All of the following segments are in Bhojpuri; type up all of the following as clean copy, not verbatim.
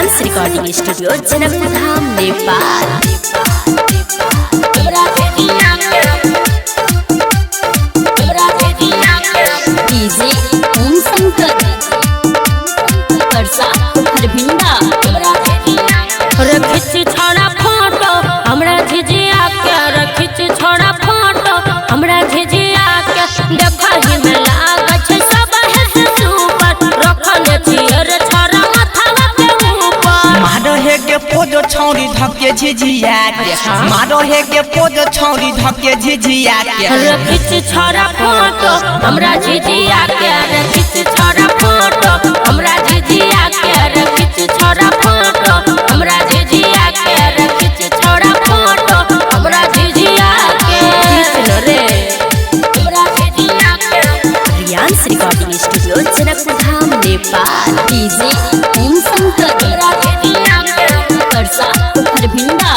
रियांस recording studio Janakpur Dham Nepal. DJ ओम शंकर परसा हरभिंडा। रखिच छोड़ा फोटो हमरा झिझिया के, रखिच छोड़ा फोटो हमरा झिझिया के। देखा ही में लागत छै सब है से सुपर, रखल छियर छोरा माथवा के ऊपर। मारो हे के पोजो छौरी धके झिझिया के, मारो हे के पोजो छौरी धके झिझिया के। रखिच छोड़ा फोटो हमरा झिझिया के, रखिच छोड़ा फोटो हमरा झिझिया के, रखिच छोड़ा फोटो हमरा झिझिया के, रखिच छोड़ा फोटो हमरा झिझिया के। कृष्ण रे हमरा झिझिया के। रियांस recording studio Janakpur Dham Nepal. DJ ओम शंकर परसा हरभिंडा।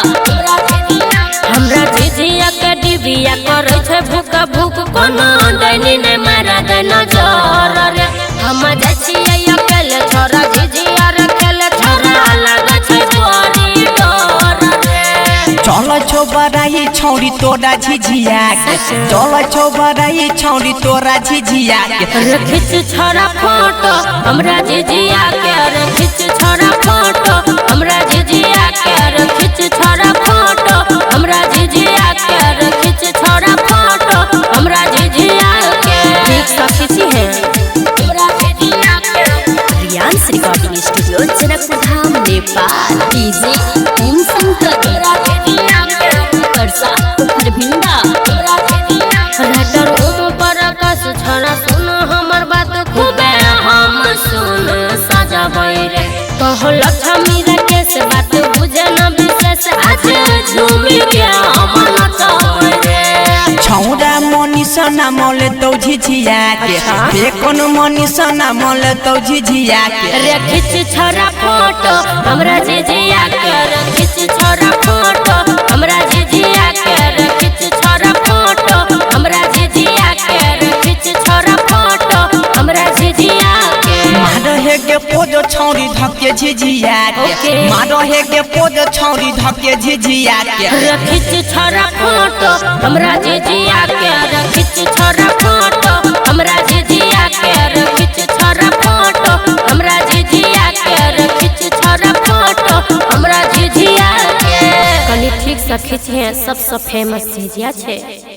हमरा झिझिया के डिबिया करे छै भूक भूक, कोनो दैनी ने मारा दे नजर रे। हम जाइ छियै अकेले छोरा झिझिया रखेले छोरा लगे छै बड़ी डर रे। चल छो बराई छौरी तोरा झिझिया के, चल छो बराई छौरी तोरा झिझिया के। रखिच छोरा फोटो हमरा झिझिया के, रखिच छोरा फोटो हमरा झिझिया के, रखिच छोरा फोटो हमरा झिझिया के, रखिच छोरा फोटो हमरा झिझिया के। ठीक सखी है हमरा झिझिया के। रियांस recording studio Janakpur Dham Nepal. DJ ओम शंकर परसा हरभिंडा। राइटर ओम प्रकाश छोरा सुन हमर बात खूबे हम सुन सजाबै रे। कहो लक्ष्मी राकेश बात बुझे न विशेष, आज झूमी के हम नचबै रे। छौरा मनीषा नाम ले तो झिझिया के, बेकोन मनीषा नाम ले तो झिझिया के। रखिच छोरा फोटो हमरा झिझिया के, रखिच छोरा फोटो हमरा झिझिया के, रखिच छोरा फोटो हमरा झिझिया के, रखिच छोरा फोटो हमरा झिझिया के। मारो हे के पोजो छौरी धके झिझिया के, मारो हे के पोजो छौरी धके झिझिया के। रखिच छोरा फोटो हमरा झिझिया के, रखिच छोरा फोटो हमरा झिझिया के, रखिच छोरा फोटो हमरा झिझिया के, रखिच छोरा फोटो हमरा झिझिया के। कनी ठीक से खींचे सबसे फेमस झिझिया छे।